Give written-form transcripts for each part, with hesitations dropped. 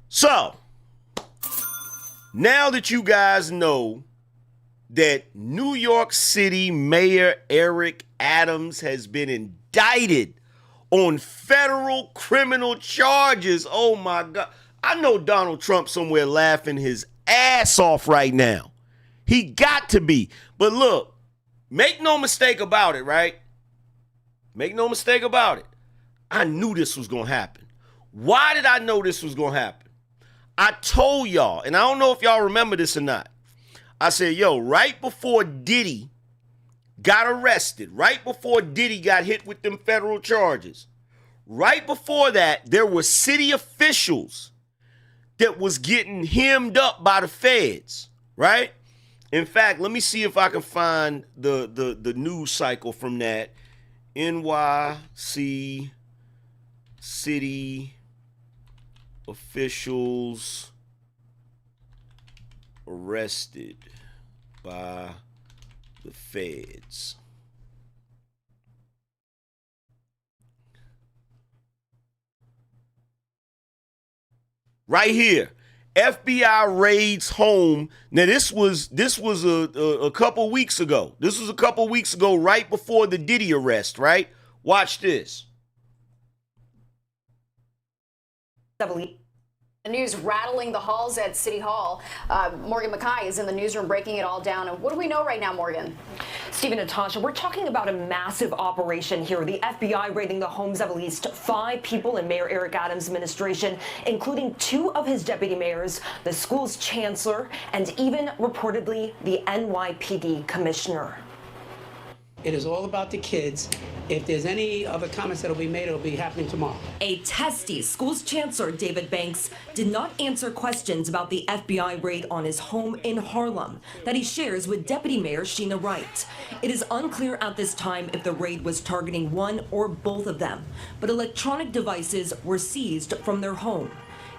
So, now that you guys know that New York City Mayor Eric Adams has been indicted on federal criminal charges. Oh my God. I know Donald Trump somewhere laughing his ass off right now. He got to be. But look, make no mistake about it, right? Make no mistake about it. I knew this was going to happen. Why did I know this was going to happen? I told y'all, and I don't know if y'all remember this or not. I said, yo, right before Diddy got arrested, right before Diddy got hit with them federal charges, right before that, there were city officials that was getting hemmed up by the feds, right? In fact, let me see if I can find the news cycle from that. NYC city officials arrested by the feds. Right here, FBI raids home. Now this was a couple weeks ago. This was a couple weeks ago, right before the Diddy arrest. Right? Watch this. The news rattling the halls at City Hall. Morgan Mackay is in the newsroom breaking it all down. And what do we know right now, Morgan? Steve and Natasha, we're talking about a massive operation here. The FBI raiding the homes of at least 5 people in Mayor Eric Adams' administration, including 2 of his deputy mayors, the school's chancellor, and even reportedly the NYPD commissioner. It is all about the kids. If there's any other comments that will be made, it'll be happening tomorrow. A testy school's chancellor, David Banks, did not answer questions about the FBI raid on his home in Harlem that he shares with Deputy Mayor Sheena Wright. It is unclear at this time if the raid was targeting one or both of them, but electronic devices were seized from their home.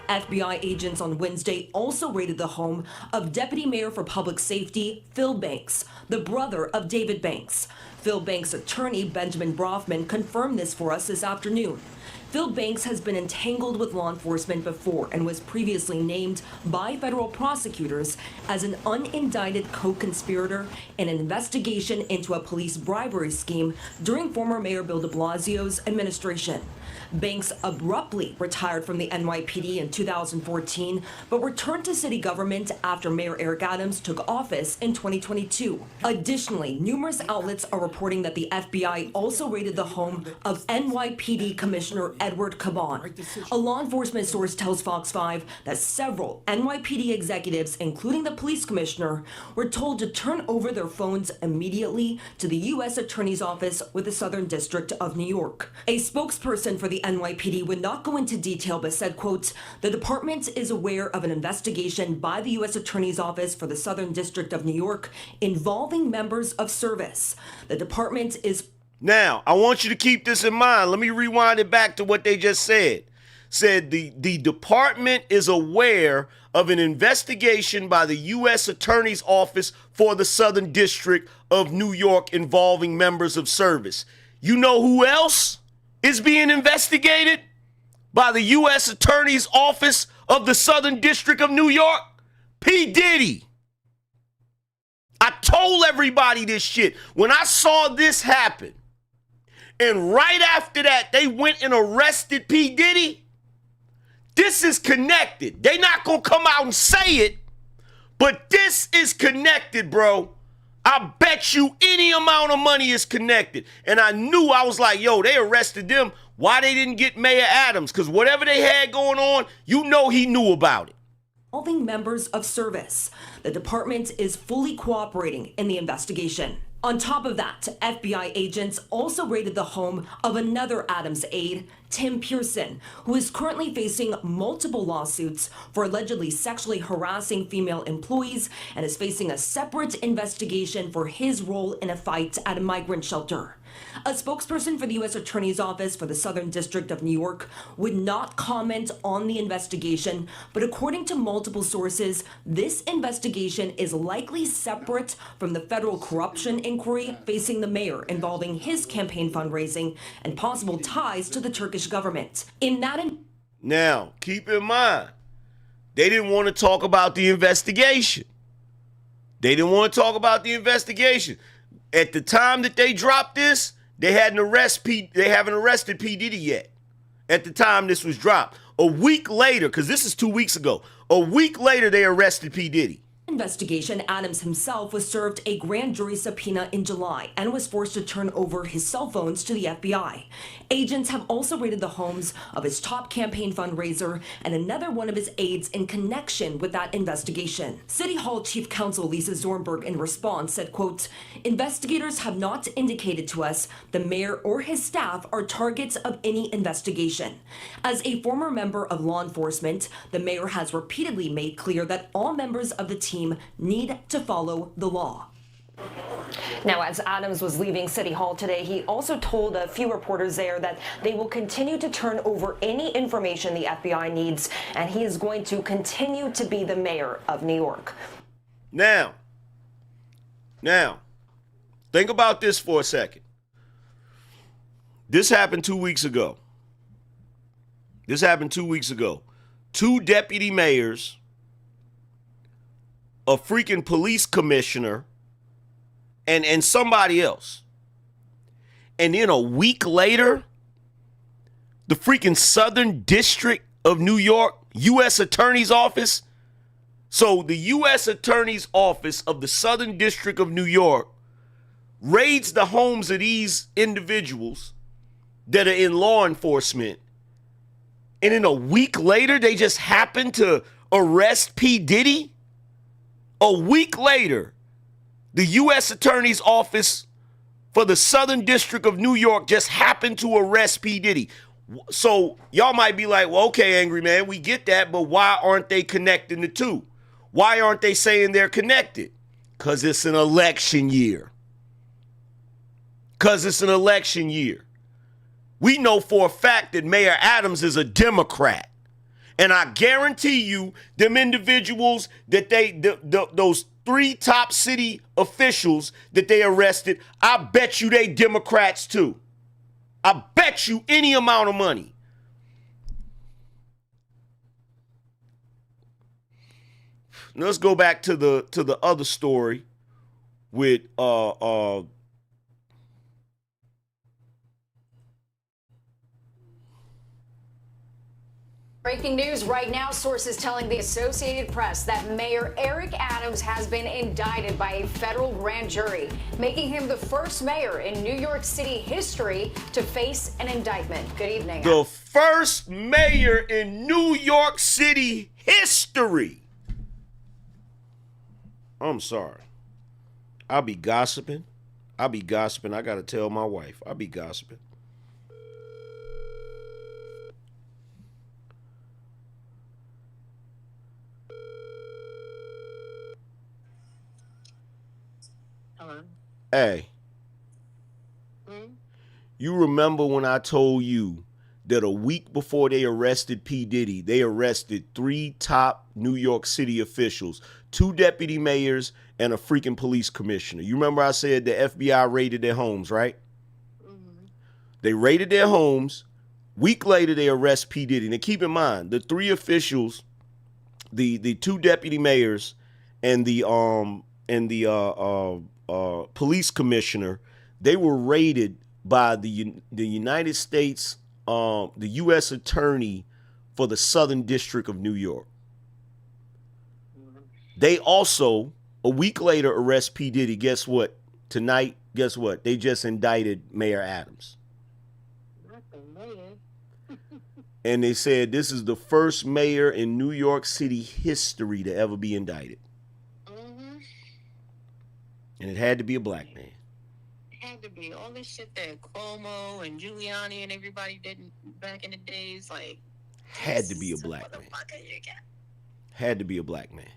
FBI agents on Wednesday also raided the home of Deputy Mayor for Public Safety, Phil Banks, the brother of David Banks. Phil Banks' attorney, Benjamin Brofman, confirmed this for us this afternoon. Phil Banks has been entangled with law enforcement before and was previously named by federal prosecutors as an unindicted co-conspirator in an investigation into a police bribery scheme during former Mayor Bill de Blasio's administration. Banks abruptly retired from the NYPD in 2014, but returned to city government after Mayor Eric Adams took office in 2022. Additionally, numerous outlets are reporting that the FBI also raided the home of NYPD Commissioner Edward Caban. A law enforcement source tells Fox 5 that several NYPD executives, including the police commissioner, were told to turn over their phones immediately to the U.S. Attorney's Office with the Southern District of New York. A spokesperson for the NYPD would not go into detail but said, quote, "The department is aware of an investigation by the U.S. Attorney's Office for the Southern District of New York involving members of service. The department is..." Now, I want you to keep this in mind. Let me rewind it back to what they just said. Said the department is aware of an investigation by the U.S. Attorney's Office for the Southern District of New York involving members of service. You know who else is being investigated by the U.S. Attorney's Office of the Southern District of New York? P. Diddy. I told everybody this shit. When I saw this happen, and right after that, they went and arrested P. Diddy, this is connected. They not going to come out and say it, but this is connected, bro. I bet you any amount of money is connected. And I knew, I was like, yo, they arrested them. Why they didn't get Mayor Adams? Because whatever they had going on, you know he knew about it. Involving members of service. The department is fully cooperating in the investigation. On top of that, FBI agents also raided the home of another Adams aide, Tim Pearson, who is currently facing multiple lawsuits for allegedly sexually harassing female employees and is facing a separate investigation for his role in a fight at a migrant shelter. A spokesperson for the U.S. Attorney's Office for the Southern District of New York would not comment on the investigation, but according to multiple sources, this investigation is likely separate from the federal corruption inquiry facing the mayor involving his campaign fundraising and possible ties to the Turkish government. Now, keep in mind, They didn't want to talk about the investigation. They didn't want to talk about the investigation. At the time that they dropped this, they haven't arrested P. Diddy yet. At the time this was dropped. A week later, because this is 2 weeks ago, a week later they arrested P. Diddy. Investigation, Adams himself was served a grand jury subpoena in July and was forced to turn over his cell phones to the FBI. Agents have also raided the homes of his top campaign fundraiser and another one of his aides in connection with that investigation. City Hall Chief Counsel Lisa Zornberg in response said, quote, investigators have not indicated to us the mayor or his staff are targets of any investigation. As a former member of law enforcement, the mayor has repeatedly made clear that all members of the team need to follow the law. Now, as Adams was leaving City Hall today, he also told a few reporters there that they will continue to turn over any information the FBI needs, and he is going to continue to be the mayor of New York. Now, think about this for a second. This happened 2 weeks ago. Two deputy mayors, a freaking police commissioner, and somebody else. And then a week later, the freaking Southern District of New York, U.S. Attorney's Office. So the U.S. Attorney's Office of the Southern District of New York raids the homes of these individuals that are in law enforcement. And then a week later, they just happen to arrest P. Diddy? A week later, the U.S. Attorney's Office for the Southern District of New York just happened to arrest P. Diddy. So y'all might be like, well, okay, Angryman, we get that, but why aren't they connecting the two? Why aren't they saying they're connected? Because it's an election year. We know for a fact that Mayor Adams is a Democrat. And I guarantee you, them individuals that those 3 top city officials that they arrested, I bet you they Democrats too. I bet you any amount of money. Let's go back to the other story with Breaking news right now, sources telling the Associated Press that Mayor Eric Adams has been indicted by a federal grand jury, making him the first mayor in New York City history to face an indictment. Good evening. The first mayor in New York City history. I'm sorry. I'll be gossiping. I got to tell my wife. I'll be gossiping. Hey, you remember when I told you that a week before they arrested P. Diddy, they arrested 3 top New York City officials, 2 deputy mayors, and a freaking police commissioner. You remember I said the FBI raided their homes, right? Mm-hmm. They raided their homes. Week later, they arrest P. Diddy. Now keep in mind, the 3 officials, the 2 deputy mayors, and the police commissioner, they were raided by the United States, the U.S. Attorney for the Southern District of New York. They also, a week later, arrest P. Diddy. Guess what? Tonight, guess what? They just indicted Mayor Adams. Not the mayor. And they said this is the first mayor in New York City history to ever be indicted. And it had to be a black man. It had to be. All this shit that Cuomo and Giuliani and everybody did back in the days, like... Had to be a black man. Had to be a black man.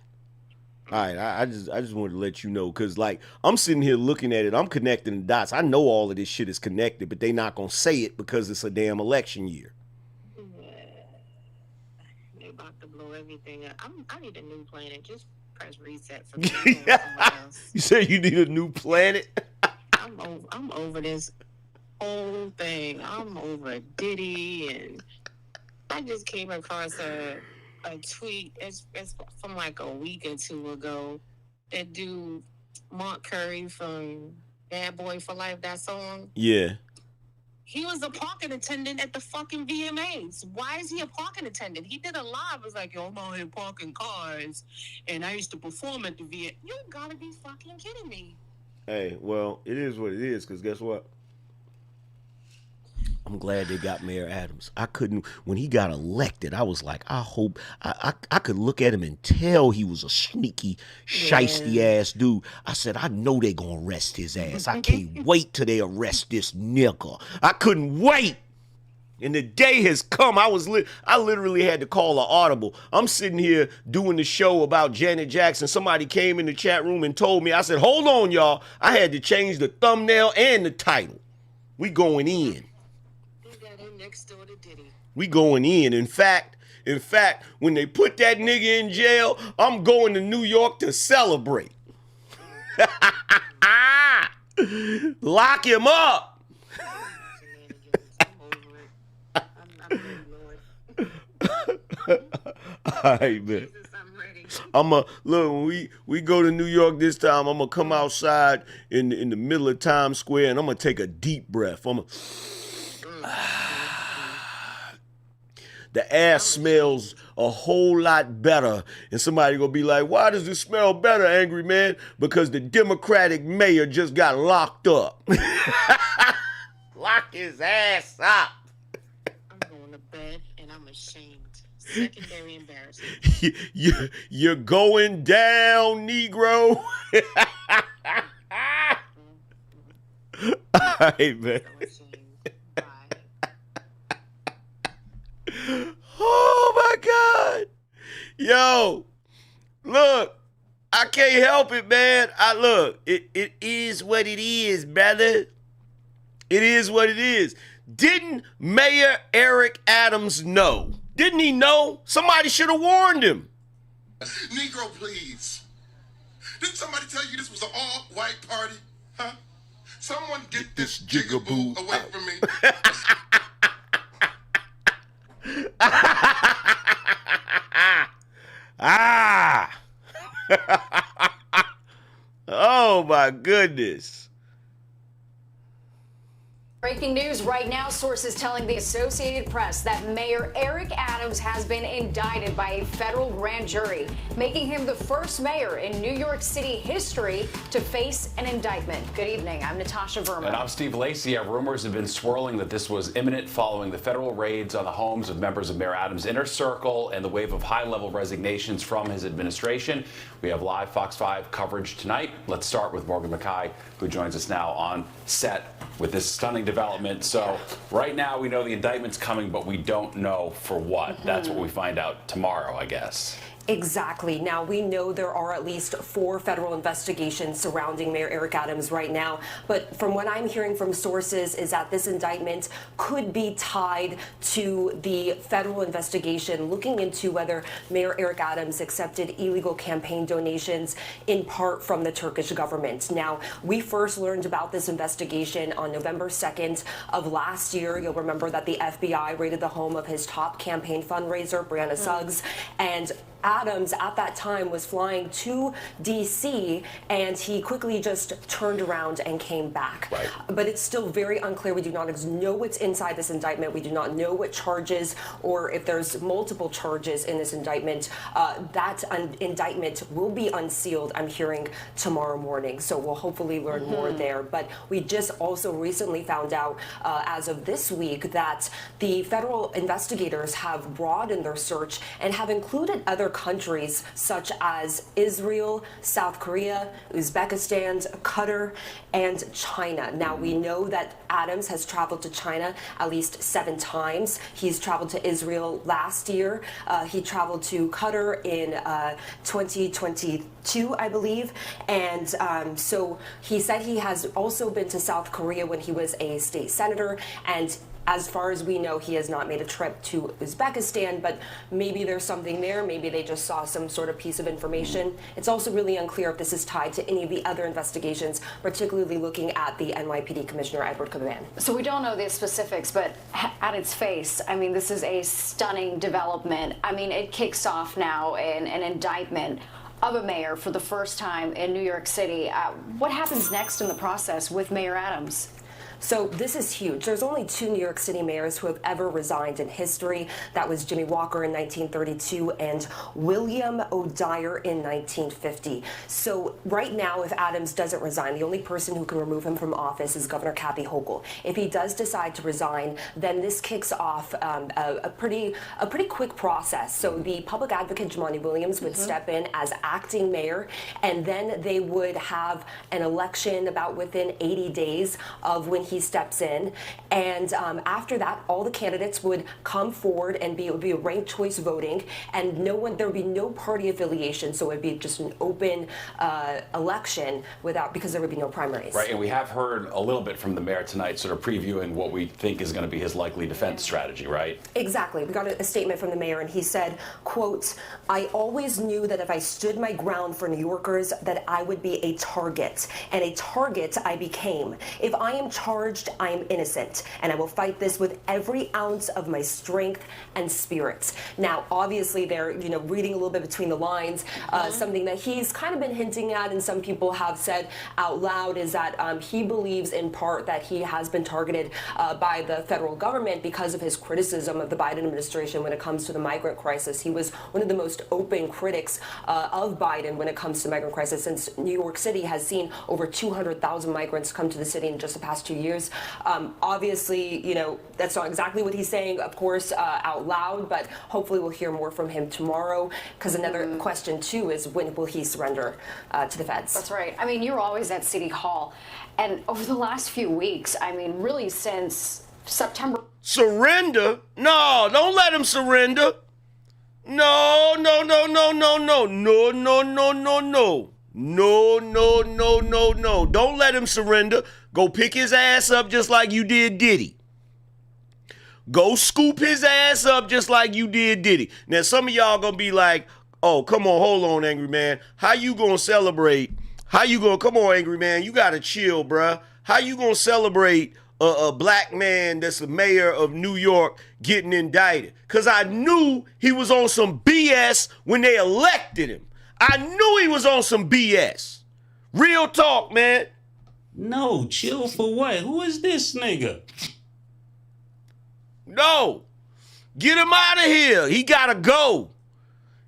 All right, I just wanted to let you know, because, like, I'm sitting here looking at it. I'm connecting the dots. I know all of this shit is connected, but they not going to say it because it's a damn election year. They're about to blow everything up. I need a new planet. Just press reset for me. Else. You say you need a new planet? I'm over this whole thing. I'm over Diddy, and I just came across a tweet. It's from like a week or two ago. That dude, Mark Curry from Bad Boy for Life, that song. Yeah. He was a parking attendant at the fucking VMAs. Why is he a parking attendant? He did a live. It was like, yo, I'm out here parking cars, and I used to perform at the VMAs. You gotta be fucking kidding me. Hey, well, it is what it is, because guess what? I'm glad they got Mayor Adams. I couldn't, when he got elected, I was like, I hope, I could look at him and tell he was a sneaky, shiesty ass dude. I said, I know they gonna arrest his ass. I can't wait till they arrest this nigga. I couldn't wait. And the day has come. I literally had to call an audible. I'm sitting here doing the show about Janet Jackson. Somebody came in the chat room and told me, I said, hold on, y'all. I had to change the thumbnail and the title. We going in. Next door to Diddy. We going in. In fact, when they put that nigga in jail, I'm going to New York to celebrate. Lock him up. All right, man. Look, when we go to New York this time, I'm gonna come outside in the middle of Times Square and I'm gonna take a deep breath. The air smells a whole lot better. And somebody gonna be like, why does it smell better, Angry Man? Because the Democratic mayor just got locked up. Lock his ass up. I'm going to bed and I'm ashamed. Secondary embarrassment. You're going down, Negro. All right, man. Oh my God. Yo, look, I can't help it, man. It is what it is, brother. It is what it is. Didn't Mayor Eric Adams know? Didn't he know? Somebody should have warned him. Negro, please. Didn't somebody tell you this was an all-white party? Huh? Someone get this jigaboo away from me. Oh my goodness. Breaking news right now, sources telling the Associated Press that Mayor Eric Adams has been indicted by a federal grand jury, making him the first mayor in New York City history to face an indictment. Good evening. I'm Natasha Verma. And I'm Steve Lacey. Rumors have been swirling that this was imminent following the federal raids on the homes of members of Mayor Adams' inner circle and the wave of high-level resignations from his administration. We have live Fox 5 coverage tonight. Let's start with Morgan McKay, who joins us now on set with this stunning development. So right now we know the indictment's coming, but we don't know for what. That's what we find out tomorrow, I guess. Exactly. Now, we know there are at least 4 federal investigations surrounding Mayor Eric Adams right now. But from what I'm hearing from sources is that this indictment could be tied to the federal investigation looking into whether Mayor Eric Adams accepted illegal campaign donations in part from the Turkish government. Now, we first learned about this investigation on November 2nd of last year. You'll remember that the FBI raided the home of his top campaign fundraiser, Brianna Suggs, and Adams at that time was flying to D.C. and he quickly just turned around and came back. Right. But it's still very unclear. We do not know what's inside this indictment. We do not know what charges or if there's multiple charges in this indictment. That indictment will be unsealed, I'm hearing, tomorrow morning. So we'll hopefully learn more there. But we just also recently found out as of this week that the federal investigators have broadened their search and have included other countries such as Israel, South Korea, Uzbekistan, Qatar, and China. Now, we know that Adams has traveled to China at least 7 times. He's traveled to Israel last year. He traveled to Qatar in 2022, I believe. And so he said he has also been to South Korea when he was a state senator. And As far as we know, he has not made a trip to Uzbekistan, but maybe there's something there. Maybe they just saw some sort of piece of information. It's also really unclear if this is tied to any of the other investigations, particularly looking at the NYPD Commissioner Edward Caban. So we don't know the specifics, but at its face, I mean, this is a stunning development. I mean, it kicks off now an indictment of a mayor for the first time in New York City. What happens next in the process with Mayor Adams? So this is huge. There's only 2 New York City mayors who have ever resigned in history. That was Jimmy Walker in 1932 and William O'Dyer in 1950. So right now, if Adams doesn't resign, the only person who can remove him from office is Governor Kathy Hochul. If he does decide to resign, then this kicks off a pretty quick process. So the public advocate Jumaane Williams would step in as acting mayor, and then they would have an election about within 80 days of when he steps in, and after that, all the candidates would come forward and it would be a ranked choice voting, and there would be no party affiliation, so it would be just an open election because there would be no primaries. Right, and we have heard a little bit from the mayor tonight, sort of previewing what we think is going to be his likely defense strategy, right? Exactly. We got a statement from the mayor, and he said, quote, "I always knew that if I stood my ground for New Yorkers, that I would be a target, and a target I became. If I am charged, I am innocent, and I will fight this with every ounce of my strength and spirit." Now, obviously, they're reading a little bit between the lines. Something that he's kind of been hinting at, and some people have said out loud, is that he believes in part that he has been targeted by the federal government because of his criticism of the Biden administration when it comes to the migrant crisis. He was one of the most open critics of Biden when it comes to the migrant crisis, since New York City has seen over 200,000 migrants come to the city in just the past 2 years. Obviously, that's not exactly what he's saying, of course, out loud, but hopefully we'll hear more from him tomorrow, because another question, too, is when will he surrender to the feds? That's right. I mean, you're always at City Hall, and over the last few weeks, I mean, really since September. Surrender? No, don't let him surrender. No, no, no, no, no, no, no, no, no, no, no. No, no, no, no, no. Don't let him surrender. Go pick his ass up just like you did Diddy. Go scoop his ass up just like you did Diddy. Now, some of y'all gonna be like, oh, come on, hold on, Angry Man. How you gonna celebrate? Come on, Angry Man, you gotta chill, bruh. How you gonna celebrate a black man that's the mayor of New York getting indicted? Because I knew he was on some BS when they elected him. I knew he was on some BS. Real talk, man. No, chill for what? Who is this nigga? No. Get him out of here. He gotta go.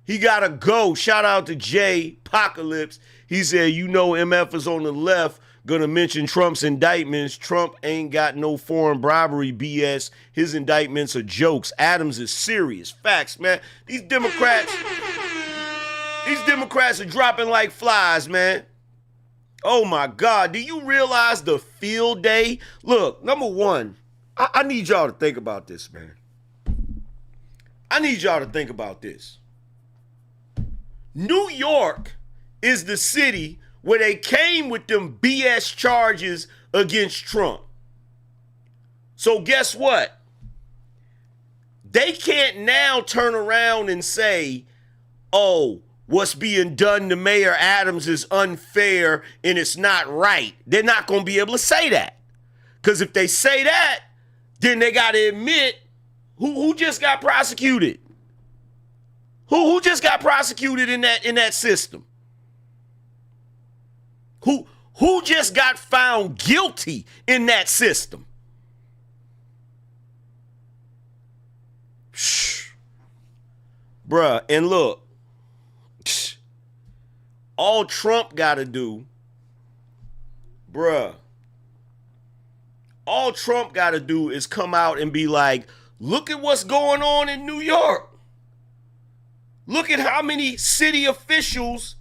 He gotta go. Shout out to Jay Apocalypse. He said, MF is on the left gonna mention Trump's indictments. Trump ain't got no foreign bribery BS. His indictments are jokes. Adams is serious. Facts, man. These Democrats are dropping like flies, man. Oh my God, do you realize the field day? Look, number one, I need y'all to think about this, man. I need y'all to think about this. New York is the city where they came with them BS charges against Trump. So guess what? They can't now turn around and say, oh, what's being done to Mayor Adams is unfair and it's not right. They're not going to be able to say that. Because if they say that, then they got to admit who just got prosecuted. Who just got prosecuted in that system? Who just got found guilty in that system? Shh. Bruh, and look. All Trump got to do, all Trump got to do is come out and be like, look at what's going on in New York. Look at how many city officials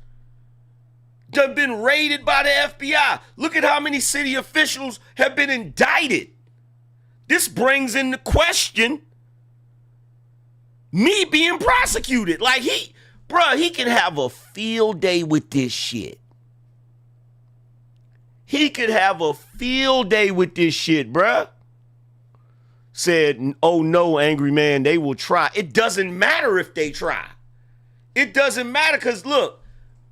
have been raided by the FBI. Look at how many city officials have been indicted. This brings into question me being prosecuted. Like he can have a field day with this shit. He could have a field day with this shit, bruh. said, oh no, angry man, they will try. It doesn't matter if they try. It doesn't matter because, look,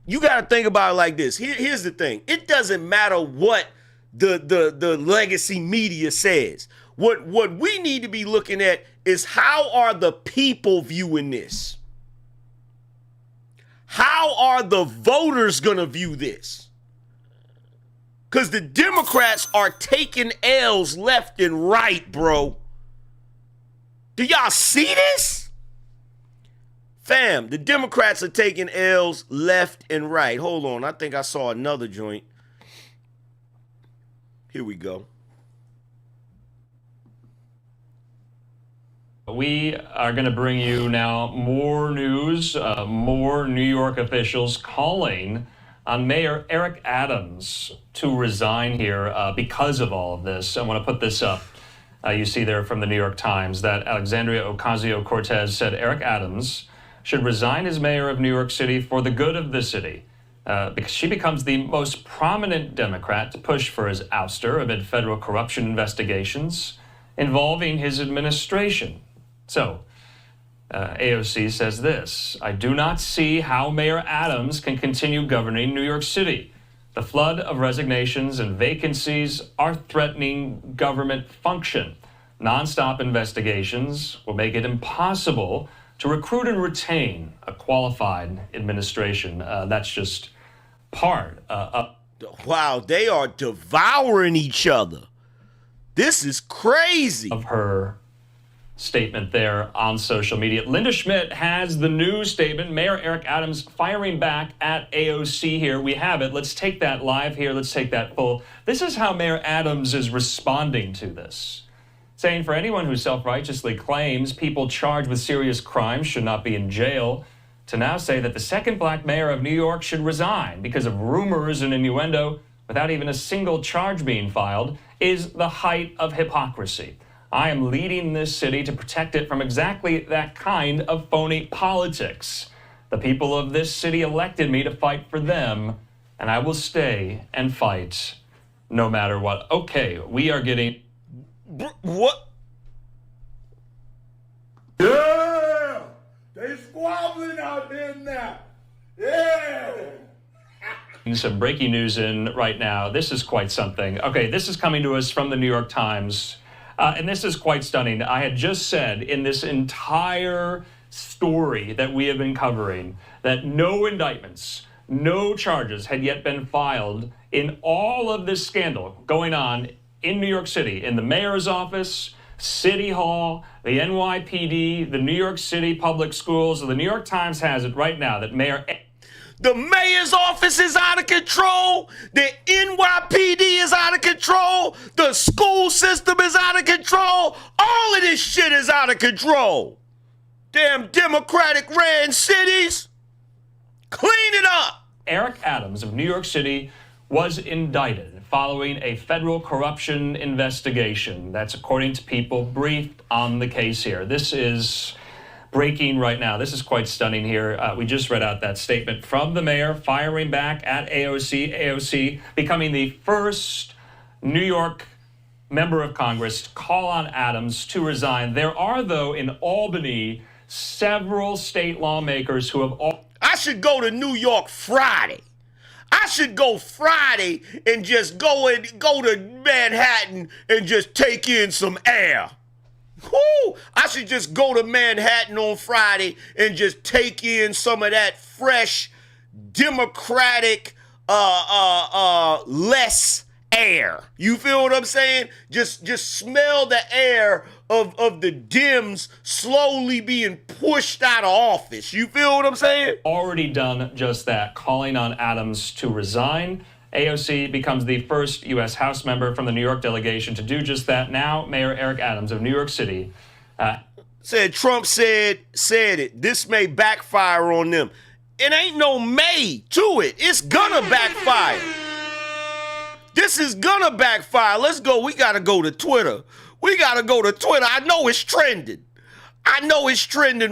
you got to think about it like this. Here's the thing. It doesn't matter what the legacy media says. What we need to be looking at is how are the people viewing this? How are the voters going to view this? Because the Democrats are taking L's left and right, bro. Do y'all see this? Fam, the Democrats are taking L's left and right. Hold on, I think I saw another joint. Here we go. We are going to bring you now more news, more New York officials calling on Mayor Eric Adams to resign here because of all of this. I want to put this up. You see there from the New York Times that Alexandria Ocasio-Cortez said Eric Adams should resign as mayor of New York City for the good of the city because she becomes the most prominent Democrat to push for his ouster amid federal corruption investigations involving his administration. So, AOC says this: I do not see how Mayor Adams can continue governing New York City. The flood of resignations and vacancies are threatening government function. Nonstop investigations will make it impossible to recruit and retain a qualified administration. That's just part of... Wow, they are devouring each other. This is crazy. Of her statement there on social media. Linda Schmidt has the new statement. Mayor Eric Adams firing back at AOC here. We have it. Let's take that live here. Let's take that full. This is how Mayor Adams is responding to this. Saying for anyone who self-righteously claims people charged with serious crimes should not be in jail, to now say that the second black mayor of New York should resign because of rumors and innuendo without even a single charge being filed is the height of hypocrisy. I am leading this city to protect it from exactly that kind of phony politics. The people of this city elected me to fight for them, and I will stay and fight no matter what. Okay, we are getting... What? Yeah! They squabbling out there now. Yeah! Some breaking news in right now. This is quite something. Okay, this is coming to us from the New York Times. And this is quite stunning. I had just said in this entire story that we have been covering that no indictments, no charges had yet been filed in all of this scandal going on in New York City, in the mayor's office, City Hall, the NYPD, the New York City Public Schools. The New York Times has it right now that Mayor... The mayor's office is out of control. The NYPD is out of control. The school system is out of control. All of this shit is out of control. Damn Democratic ran cities. Clean it up. Eric Adams of New York City was indicted following a federal corruption investigation. That's according to people briefed on the case here. This is breaking right now. This is quite stunning here. We just read out that statement from the mayor firing back at AOC. AOC becoming the first New York member of Congress to call on Adams to resign. There are, though, in Albany, several state lawmakers who have all... I should go to New York Friday. I should go Friday and just go to Manhattan and just take in some air. Whoo! I should just go to Manhattan on Friday and just take in some of that fresh, democratic, less air. You feel what I'm saying? Just smell the air of the Dems slowly being pushed out of office. You feel what I'm saying? Already done just that, calling on Adams to resign. AOC becomes the first U.S. House member from the New York delegation to do just that. Now, Mayor Eric Adams of New York City said Trump said it. This may backfire on them. It ain't no may to it. It's gonna backfire. This is gonna backfire. Let's go. We gotta go to Twitter. I know it's trending.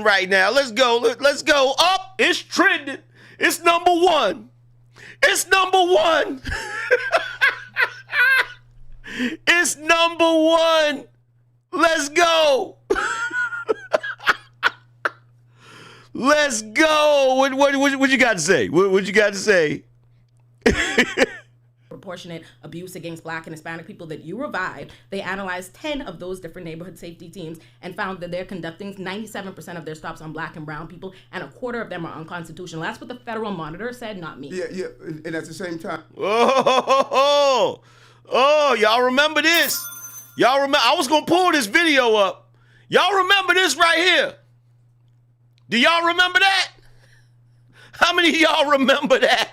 Right now. Let's go. Let's go up. It's trending. It's number one. It's number one. It's number one. Let's go. Let's go. What you got to say? What you got to say? Proportionate abuse against Black and Hispanic people that you revived. They analyzed 10 of those different neighborhood safety teams and found that they're conducting 97% of their stops on Black and brown people, and a quarter of them are unconstitutional. That's what the federal monitor said, not me. Yeah, and at the same time. Oh, y'all remember this? Y'all remember? I was gonna pull this video up. Y'all remember this right here? Do y'all remember that? How many of y'all remember that?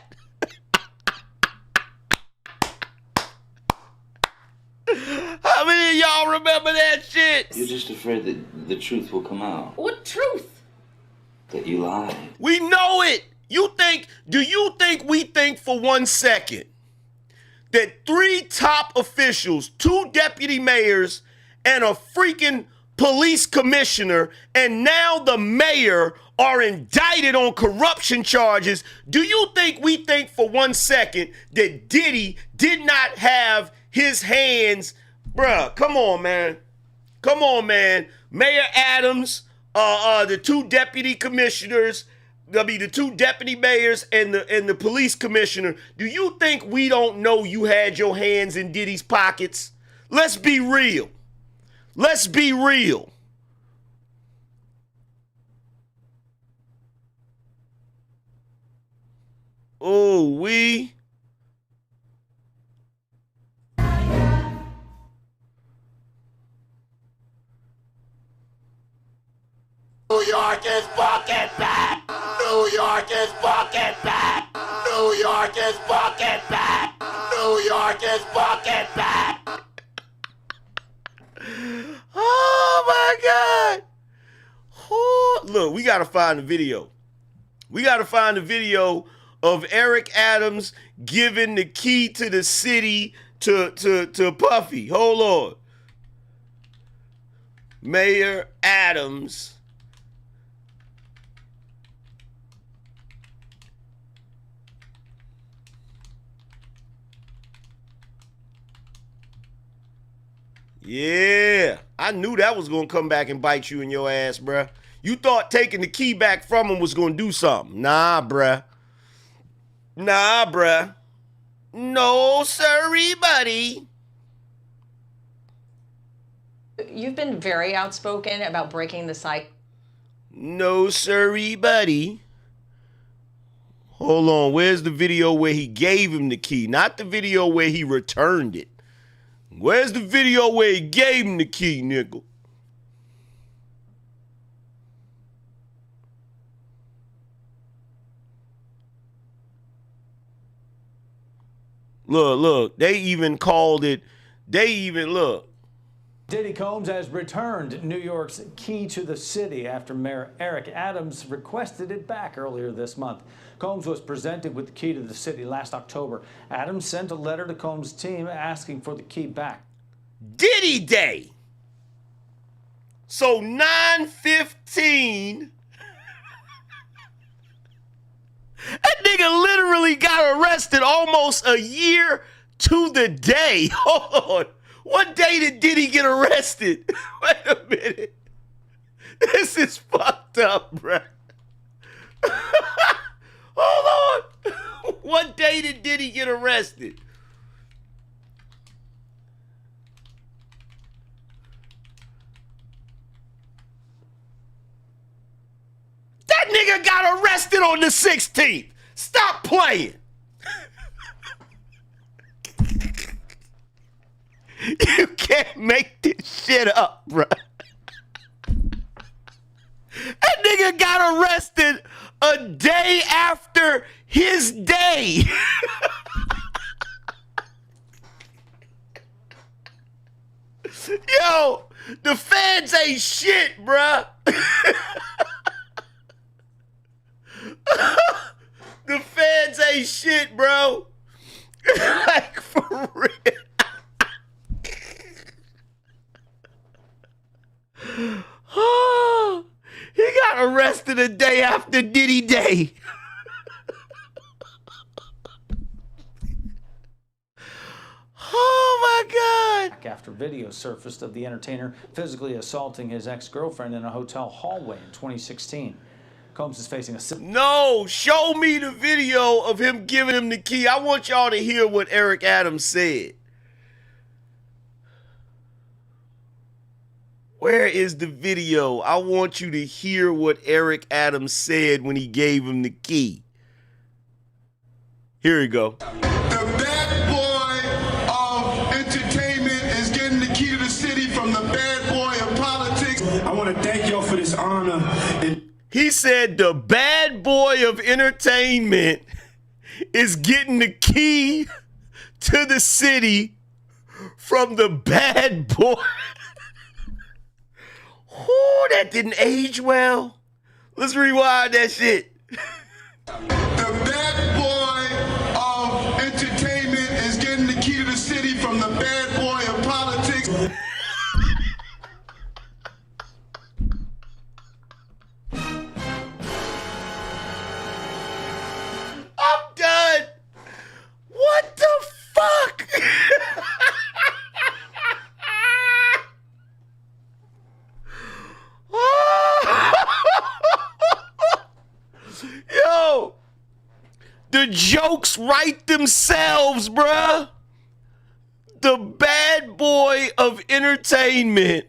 How many of y'all remember that shit? You're just afraid that the truth will come out. What truth? That you lied. We know it. Do you think we think for 1 second that 3 top officials, 2 deputy mayors, and a freaking police commissioner, and now the mayor are indicted on corruption charges? Do you think we think for 1 second that Diddy did not have his hands? Bruh, come on, man. Come on, man. Mayor Adams, the 2 deputy commissioners, the 2 deputy mayors, and the police commissioner. Do you think we don't know you had your hands in Diddy's pockets? Let's be real. Let's be real. Oh, we. New York is fucking back. New York is fucking back. New York is fucking back. New York is fucking back. Oh my God. Oh, look, we gotta find the video. We gotta find the video of Eric Adams giving the key to the city to Puffy. Hold on. Mayor Adams. Yeah, I knew that was going to come back and bite you in your ass, bruh. You thought taking the key back from him was going to do something. Nah, bruh. Nah, bruh. No, sirree, buddy. You've been very outspoken about breaking the cycle. No, sirree, buddy. Hold on, where's the video where he gave him the key? Not the video where he returned it. Where's the video where he gave him the key, nigga? Look, they even called it, look. Diddy Combs has returned New York's key to the city after Mayor Eric Adams requested it back earlier this month. Combs was presented with the key to the city last October. Adams sent a letter to Combs' team asking for the key back. Diddy Day. So 9/15. That nigga literally got arrested almost a year to the day. Hold on. What day did Diddy get arrested? Wait a minute. This is fucked up, bruh. Hold on. What day did Diddy get arrested? That nigga got arrested on the 16th. Stop playing. You can't make this shit up, bruh. That nigga got arrested a day after his day. Yo, the feds ain't shit, bruh. The feds ain't shit, bro. Like, for real. Oh, he got arrested a day after Diddy Day. Oh my God. After video surfaced of the entertainer physically assaulting his ex-girlfriend in a hotel hallway in 2016. Combs is facing a... No, show me the video of him giving him the key. I want y'all to hear what Eric Adams said. Where is the video? I want you to hear what Eric Adams said when he gave him the key. Here we go. The bad boy of entertainment is getting the key to the city from the bad boy of politics. I want to thank y'all for this honor. He said the bad boy of entertainment is getting the key to the city from the bad boy. Ooh, that didn't age well. Let's rewind that shit. The bad boy of entertainment is getting the key to the city from the bad boy of politics. I'm done. What the fuck? Yo, the jokes write themselves, bruh. The bad boy of entertainment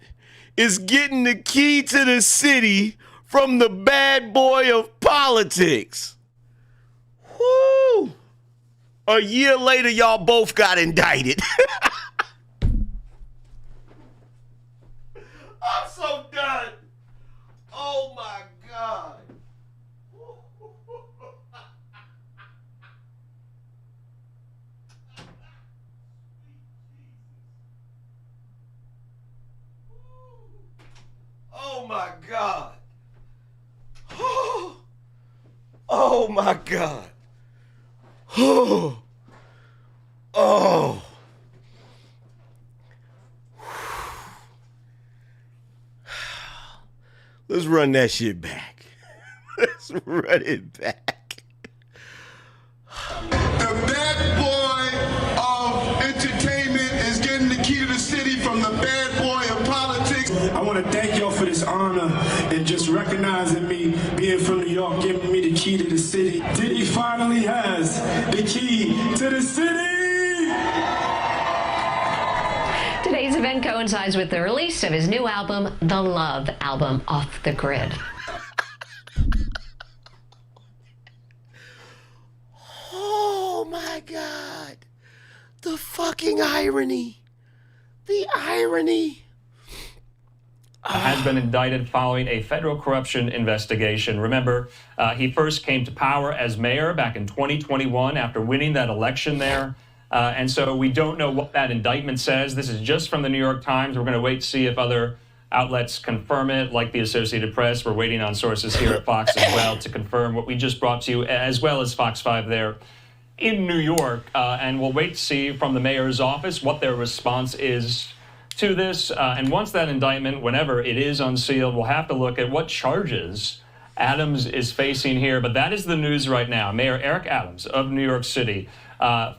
is getting the key to the city from the bad boy of politics. Whoo! A year later, y'all both got indicted. I'm so done. Oh my God. Oh my God. Oh my God. Oh. Oh. Let's run that shit back. Let's run it back. The bad boy of entertainment is getting the key to the city from the bad boy of politics. I want to thank y'all for this honor and just recognizing me being from New York, giving me the key to the city. Diddy finally has the key to the city. Today's event coincides with the release of his new album, The Love Album, Off the Grid. Oh my God. The fucking irony. The irony. Has been indicted following a federal corruption investigation. Remember, he first came to power as mayor back in 2021 after winning that election there. And so we don't know what that indictment says. This is just from the New York Times. We're going to wait to see if other outlets confirm it, like the Associated Press. We're waiting on sources here at Fox as well to confirm what we just brought to you, as well as Fox 5 there in New York. And we'll wait to see from the mayor's office what their response is to this. And once that indictment, whenever it is unsealed, we'll have to look at what charges Adams is facing here. But that is the news right now. Mayor Eric Adams of New York City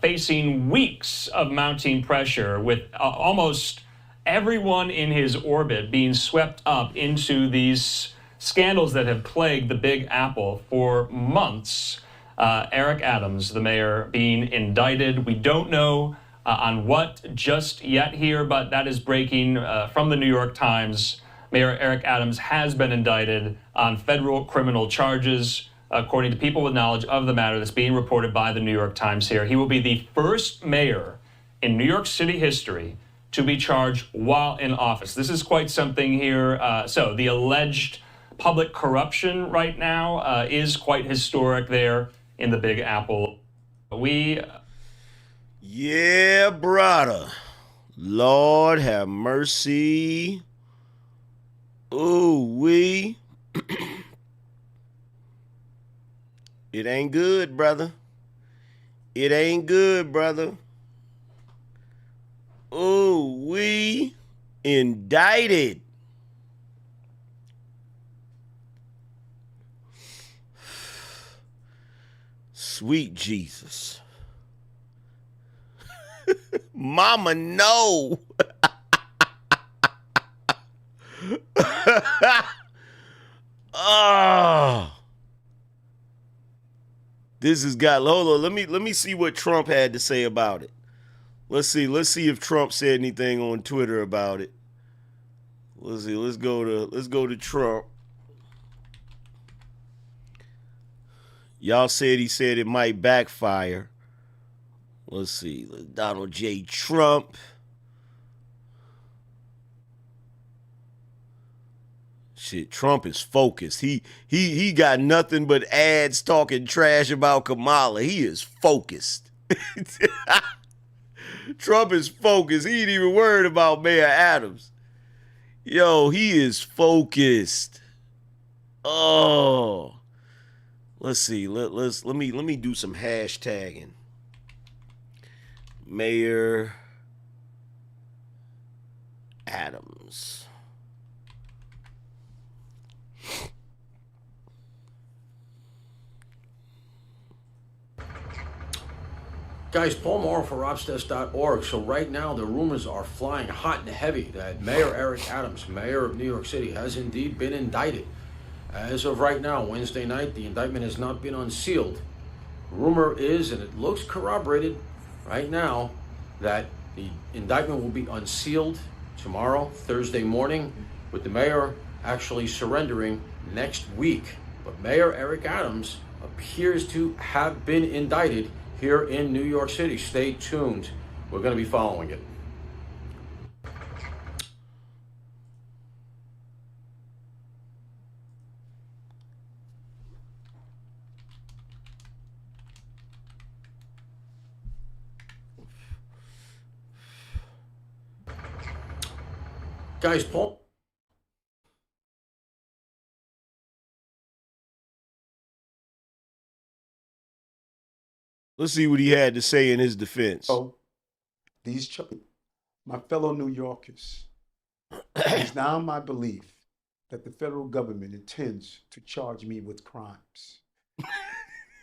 facing weeks of mounting pressure with almost everyone in his orbit being swept up into these scandals that have plagued the Big Apple for months. Eric Adams, the mayor, being indicted. We don't know on what just yet here, but that is breaking from the New York Times. Mayor Eric Adams has been indicted on federal criminal charges, according to people with knowledge of the matter that's being reported by the New York Times here. He will be the first mayor in New York City history to be charged while in office. This is quite something here. So the alleged public corruption right now is quite historic there in the Big Apple. Yeah, brother. Lord have mercy. Ooh, It ain't good, brother. It ain't good, brother. Ooh, indicted. Sweet Jesus. Mama, no. Oh. This has got, hold on, let me see what Trump had to say about it. Let's see if Trump said anything on Twitter about it. Let's see, let's go to Trump. Y'all said he said it might backfire. Let's see, Donald J. Trump. Shit, Trump is focused. He got nothing but ads talking trash about Kamala. He is focused. Trump is focused. He ain't even worried about Mayor Adams. Yo, he is focused. Oh. Let's see. Let me do some hashtagging. Mayor Adams. Guys, Paul Morrow for Robsdesk.org. So right now, the rumors are flying hot and heavy that Mayor Eric Adams, mayor of New York City, has indeed been indicted. As of right now, Wednesday night, the indictment has not been unsealed. Rumor is, and it looks corroborated right now, that the indictment will be unsealed tomorrow, Thursday morning, with the mayor actually surrendering next week. But Mayor Eric Adams appears to have been indicted here in New York City. Stay tuned. We're going to be following it. Guys, Paul. Let's see what he had to say in his defense. Oh, my fellow New Yorkers, it is now my belief that the federal government intends to charge me with crimes.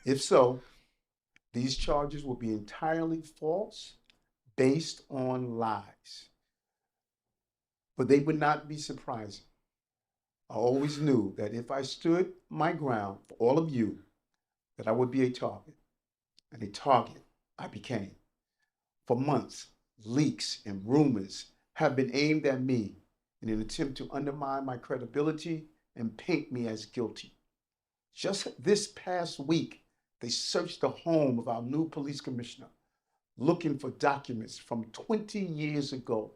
If so, these charges will be entirely false, based on lies. But they would not be surprising. I always knew that if I stood my ground for all of you, that I would be a target. And a target I became. For months, leaks and rumors have been aimed at me in an attempt to undermine my credibility and paint me as guilty. Just this past week, they searched the home of our new police commissioner, looking for documents from 20 years ago,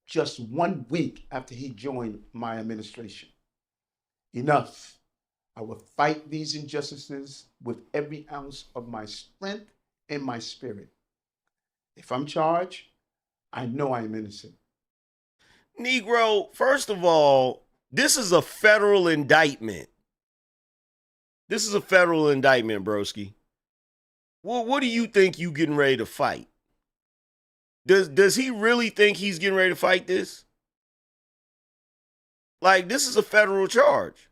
just 1 week after he joined my administration. Enough. I will fight these injustices with every ounce of my strength and my spirit. If I'm charged, I know I am innocent. Negro, first of all, this is a federal indictment. This is a federal indictment, broski. Well, what do you think you getting ready to fight? Does he really think he's getting ready to fight this? Like, this is a federal charge.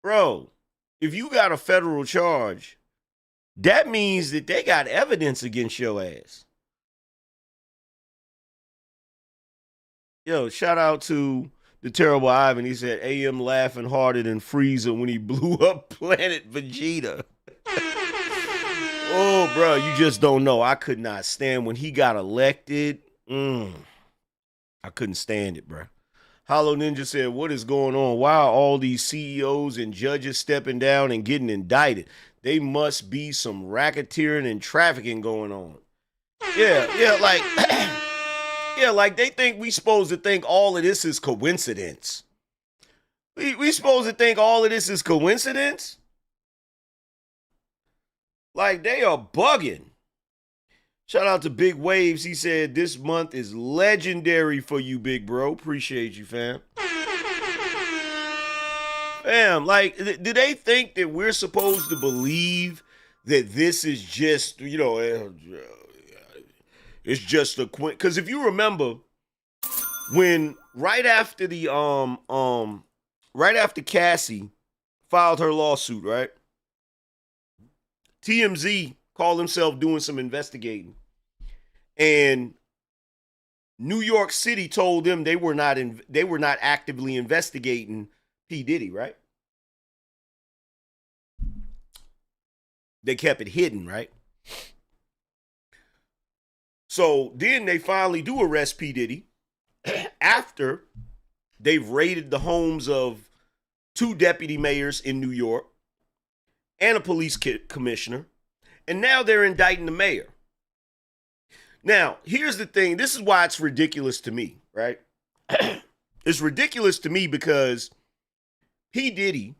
Bro, if you got a federal charge, that means that they got evidence against your ass. Yo, shout out to the terrible Ivan. He said AM laughing harder than Frieza when he blew up Planet Vegeta. Oh, bro, you just don't know. I could not stand when he got elected. I couldn't stand it, bro. Hollow Ninja said, what is going on? Why are all these CEOs and judges stepping down and getting indicted? They must be some racketeering and trafficking going on. Yeah, like, yeah, like they think we supposed to think all of this is coincidence. We supposed to think all of this is coincidence? Like, they are bugging. Shout out to Big Waves. He said, this month is legendary for you, big bro. Appreciate you, fam. Fam, like, do they think that we're supposed to believe that this is just, you know, it's just a because if you remember, when right after Cassie filed her lawsuit, right? TMZ called himself doing some investigating, and New York City told them they were not actively investigating P. Diddy, right? They kept it hidden, right? So then they finally do arrest P. Diddy after they've raided the homes of 2 deputy mayors in New York and a police commissioner, and now they're indicting the mayor. Now, here's the thing. This is why it's ridiculous to me, right? It's ridiculous to me because P. Diddy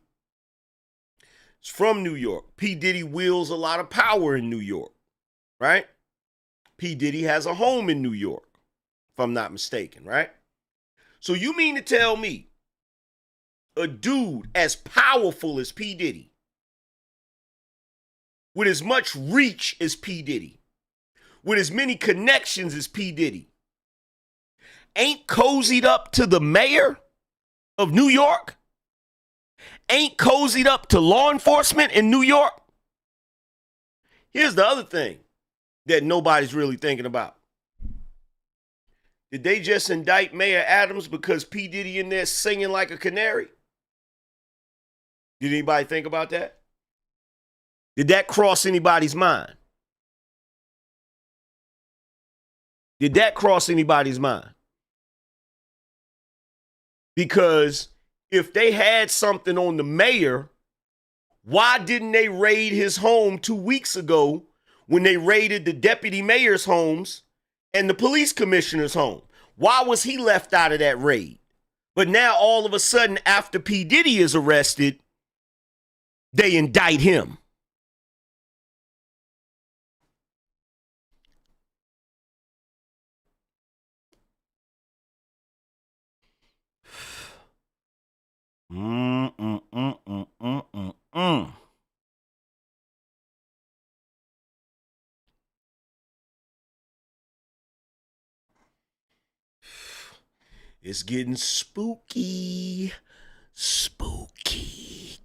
is from New York. P. Diddy wields a lot of power in New York, right? P. Diddy has a home in New York, if I'm not mistaken, right? So you mean to tell me a dude as powerful as P. Diddy, with as much reach as P. Diddy, with as many connections as P. Diddy, ain't cozied up to the mayor of New York? Ain't cozied up to law enforcement in New York? Here's the other thing that nobody's really thinking about. Did they just indict Mayor Adams because P. Diddy in there singing like a canary? Did anybody think about that? Did that cross anybody's mind? Did that cross anybody's mind? Because if they had something on the mayor, why didn't they raid his home 2 weeks ago when they raided the deputy mayor's homes and the police commissioner's home? Why was he left out of that raid? But now all of a sudden, after P. Diddy is arrested, they indict him. It's getting spooky. Spooky.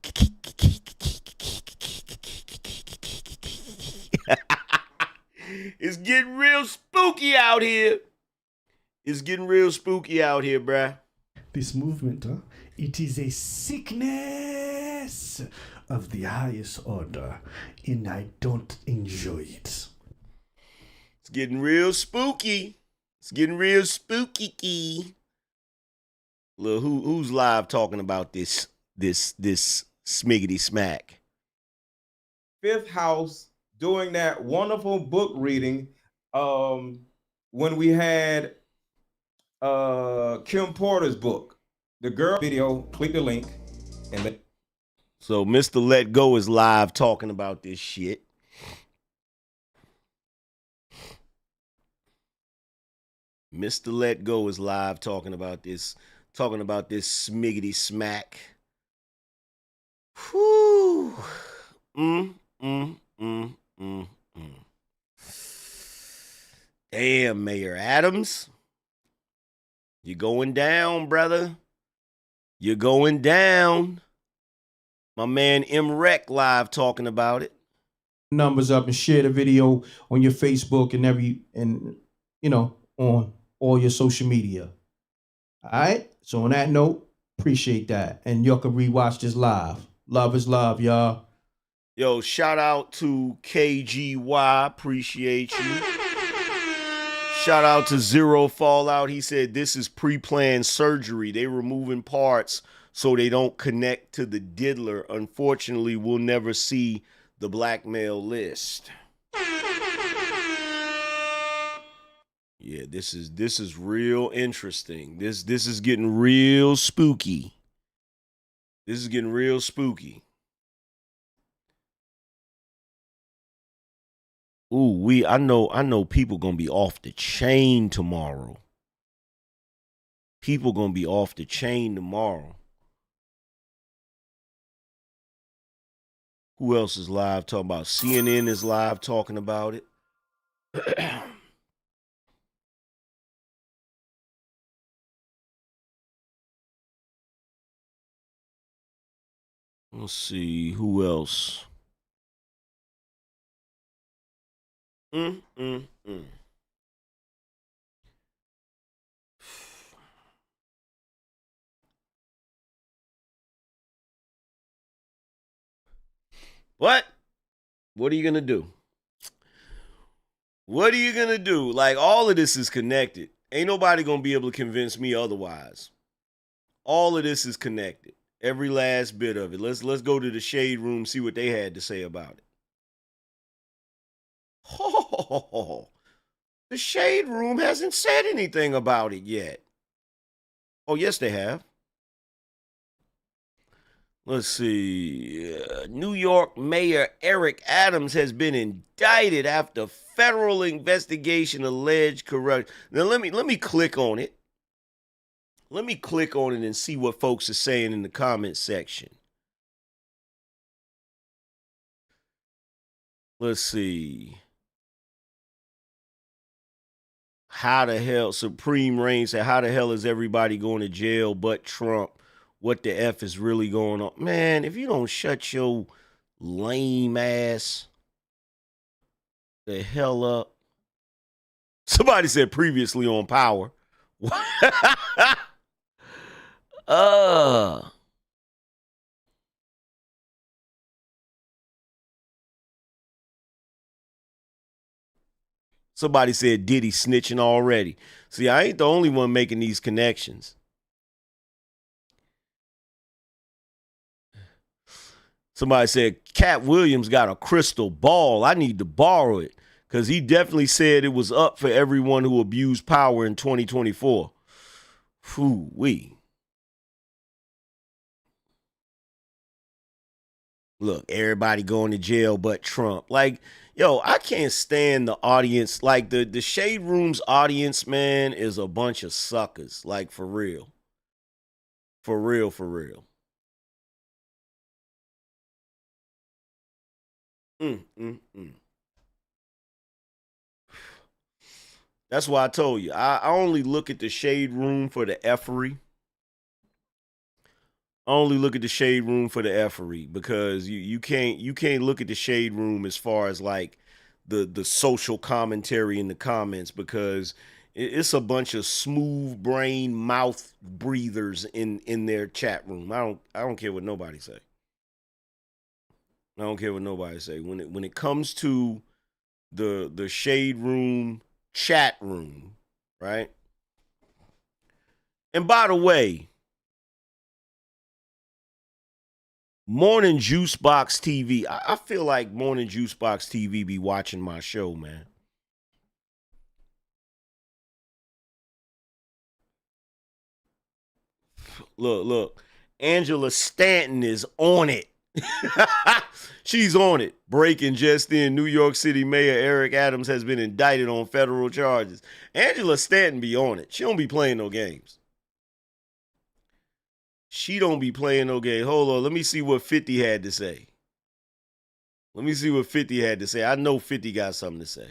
It's getting real spooky out here. It's getting real spooky out here, bruh. This movement, it is a sickness of the highest order, and I don't enjoy it. It's getting real spooky. It's getting real spooky. Look, who's live talking about this smiggity smack? Fifth House doing that wonderful book reading when we had Kim Porter's book, the girl video. Click the link and so Mr. Let Go is live talking about this shit. Mr. Let Go is live talking about this smiggity smack. Whew. Damn, Mayor Adams. You're going down, brother. You're going down. My man M. Rec live talking about it. Numbers up and share the video on your Facebook and on all your social media. All right. So on that note, appreciate that. And y'all can rewatch this live. Love is love, y'all. Yo, shout out to KGY. Appreciate you. Shout out to Zero Fallout. He said this is pre-planned surgery. They removing parts so they don't connect to the diddler. Unfortunately, we'll never see the blackmail list. Yeah, this is real interesting. This is getting real spooky. This is getting real spooky. Ooh, I know people gonna be off the chain tomorrow. People gonna be off the chain tomorrow. Who else is live talking about? CNN is live talking about it. Let's see, who else? Mm, mm, mm. What? What are you gonna do? What are you gonna do? Like, all of this is connected. Ain't nobody gonna be able to convince me otherwise. All of this is connected. Every last bit of it. Let's go to the shade room, see what they had to say about it. Oh, the shade room hasn't said anything about it yet. Oh, yes, they have. Let's see. New York Mayor Eric Adams has been indicted after federal investigation alleged corruption. Now let me click on it. Let me click on it and see what folks are saying in the comment section. Let's see. How the hell, Supreme Reign said, how the hell is everybody going to jail but Trump? What the F is really going on? Man, if you don't shut your lame ass the hell up. Somebody said previously on Power. uh Somebody said Diddy snitching already. See, I ain't the only one making these connections. Somebody said Cat Williams got a crystal ball. I need to borrow it because he definitely said it was up for everyone who abused power in 2024. Phoo-wee. Look, everybody going to jail but Trump. Like, yo, I can't stand the audience. Like, the Shade Room's audience, man, is a bunch of suckers. Like, for real. For real, for real. That's why I told you. I only look at the Shade Room for the effery. I only look at the Shade Room for the effery because you can't look at the Shade Room as far as like the social commentary in the comments because it's a bunch of smooth brain mouth breathers in their chat room. I don't care what nobody say. I don't care what nobody say. When it comes to the Shade Room chat room, right? And by the way, Morning Juice Box TV. I feel like Morning Juice Box TV be watching my show, man. Look. Angela Stanton is on it. She's on it. Breaking just in, New York City Mayor Eric Adams has been indicted on federal charges. Angela Stanton be on it. She don't be playing no games. She don't be playing no game. Hold on. Let me see what 50 had to say. Let me see what 50 had to say. I know 50 got something to say.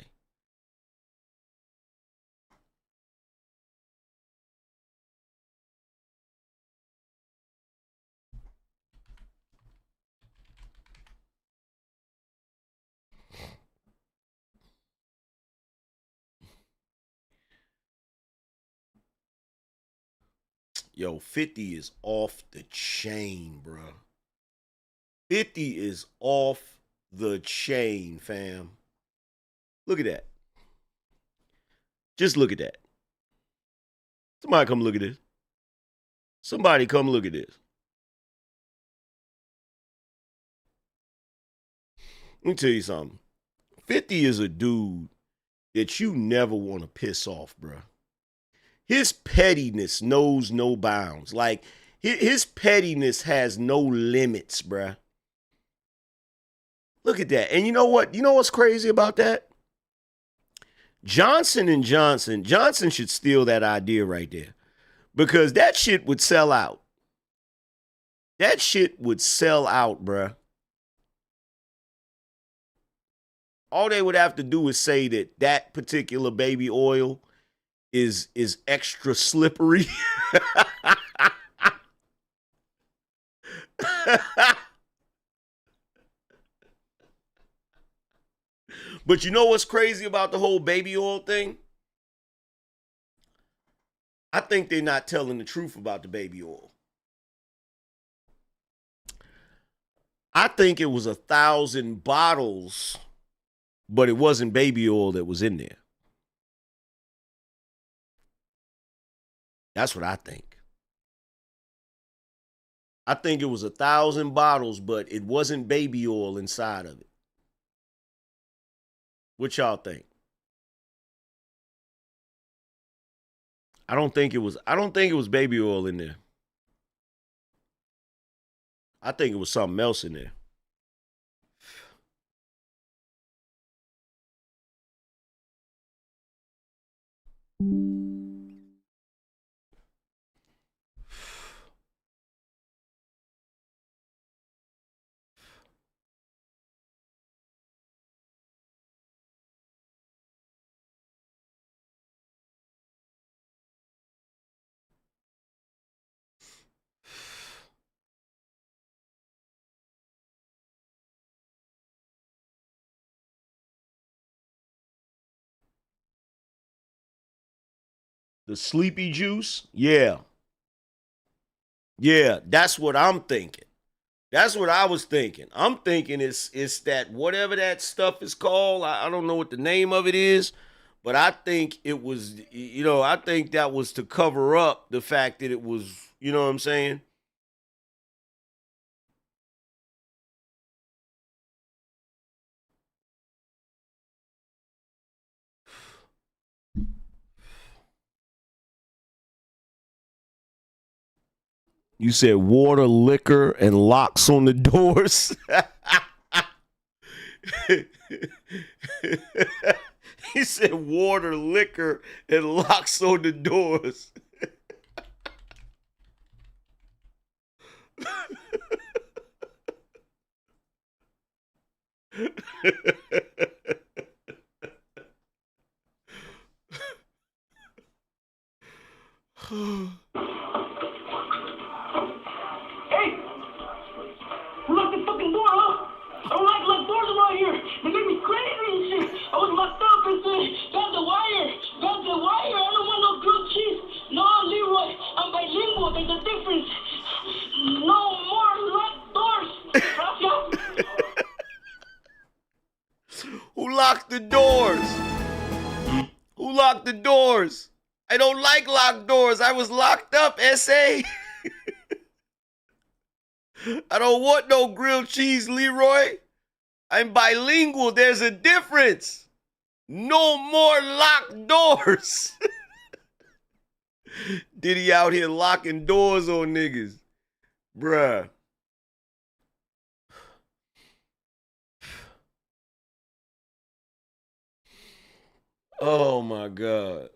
Yo, 50 is off the chain, bro. 50 is off the chain, fam. Look at that. Just look at that. Somebody come look at this. Somebody come look at this. Let me tell you something. 50 is a dude that you never want to piss off, bro. His pettiness knows no bounds. Like, his pettiness has no limits, bruh. Look at that. And you know what? You know what's crazy about that? Johnson & Johnson should steal that idea right there. Because that shit would sell out. That shit would sell out, bruh. All they would have to do is say that particular baby oil is extra slippery. But you know what's crazy about the whole baby oil thing? I think they're not telling the truth about the baby oil. I think it was 1,000 bottles, but it wasn't baby oil that was in there. That's what I think. I think it was 1,000 bottles, but it wasn't baby oil inside of it. What y'all think? I don't think it was baby oil in there. I think it was something else in there. The sleepy juice? Yeah. Yeah, that's what I'm thinking. That's what I was thinking. I'm thinking it's that whatever that stuff is called. I don't know what the name of it is, but I think it was, I think that was to cover up the fact that it was, you know what I'm saying? You said water, liquor, and locks on the doors. He said water, liquor, and locks on the doors. Hey! Who locked the fucking door, huh? I don't like locked doors around here. They make me crazy and shit. I was locked up and said, got the wire. Got the wire. I don't want no grilled cheese. No, Leroy. I'm bilingual. There's a difference. No more locked doors. Who locked the doors? Who locked the doors? I don't like locked doors. I was locked up, SA. I don't want no grilled cheese, Leroy. I'm bilingual. There's a difference. No more locked doors. Diddy out here locking doors on niggas. Bruh. Oh my God.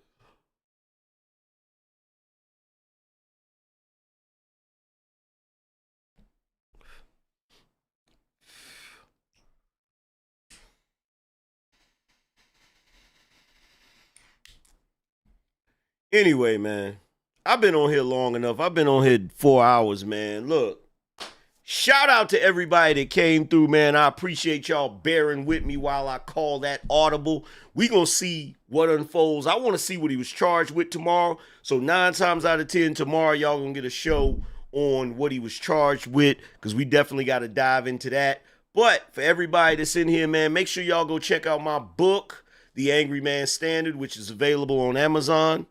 Anyway, man, I've been on here long enough. I've been on here 4 hours, man. Look, shout out to everybody that came through, man. I appreciate y'all bearing with me while I call that audible. We gonna see what unfolds. I want to see what he was charged with tomorrow. So 9 times out of 10, tomorrow y'all gonna get a show on what he was charged with, because we definitely got to dive into that. But for everybody that's in here, man, make sure y'all go check out my book, The Angryman Standard, which is available on Amazon.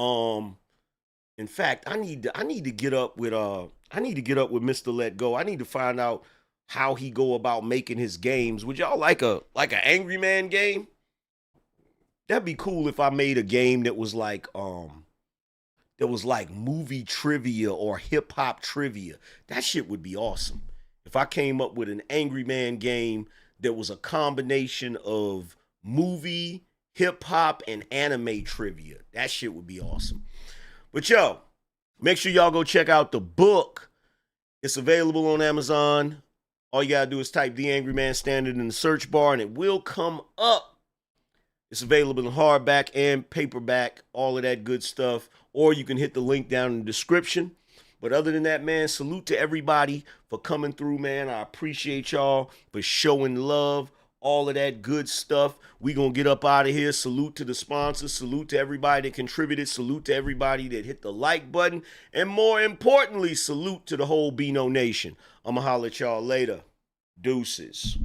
In fact, I need to get up with Mr. Let Go. I need to find out how he go about making his games. Would y'all like an Angryman game? That'd be cool if I made a game that was like movie trivia or hip hop trivia. That shit would be awesome. If I came up with an Angryman game that was a combination of movie, hip hop, and anime trivia. That shit would be awesome. But yo, make sure y'all go check out the book. It's available on Amazon. All you gotta do is type The Angryman Standard in the search bar and it will come up. It's available in hardback and paperback, all of that good stuff. Or you can hit the link down in the description. But other than that, man, salute to everybody for coming through, man. I appreciate y'all for showing love all of that good stuff. We gonna get up out of here. Salute to the sponsors. Salute to everybody that contributed. Salute to everybody that hit the like button. And more importantly, salute to the whole BINO Nation. I'ma holler at y'all later. Deuces.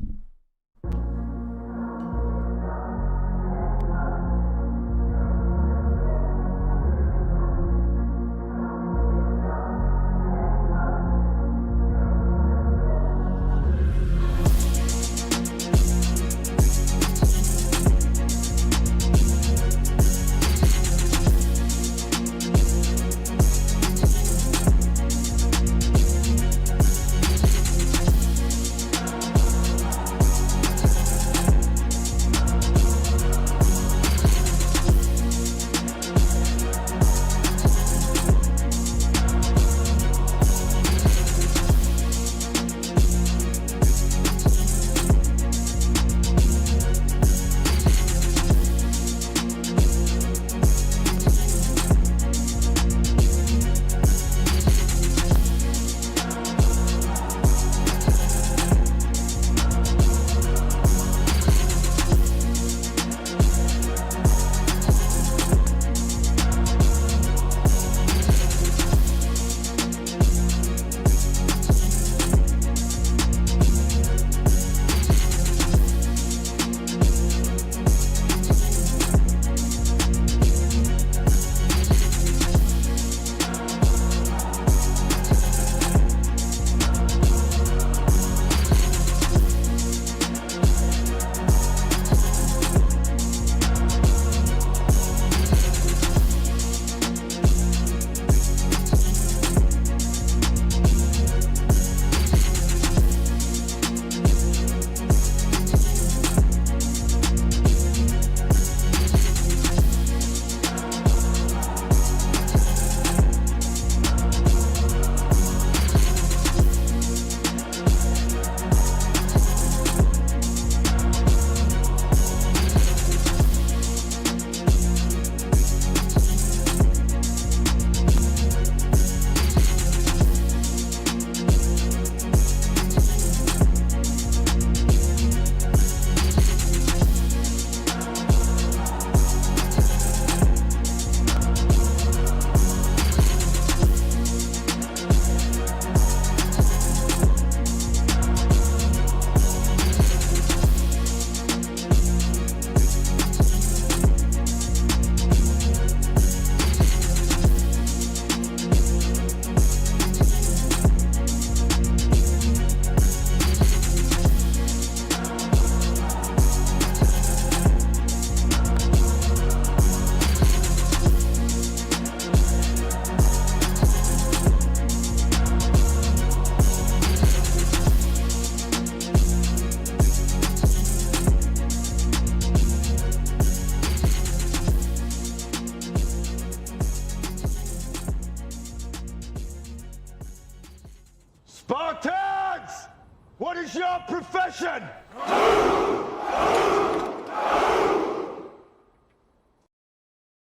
Spartans! What is your profession?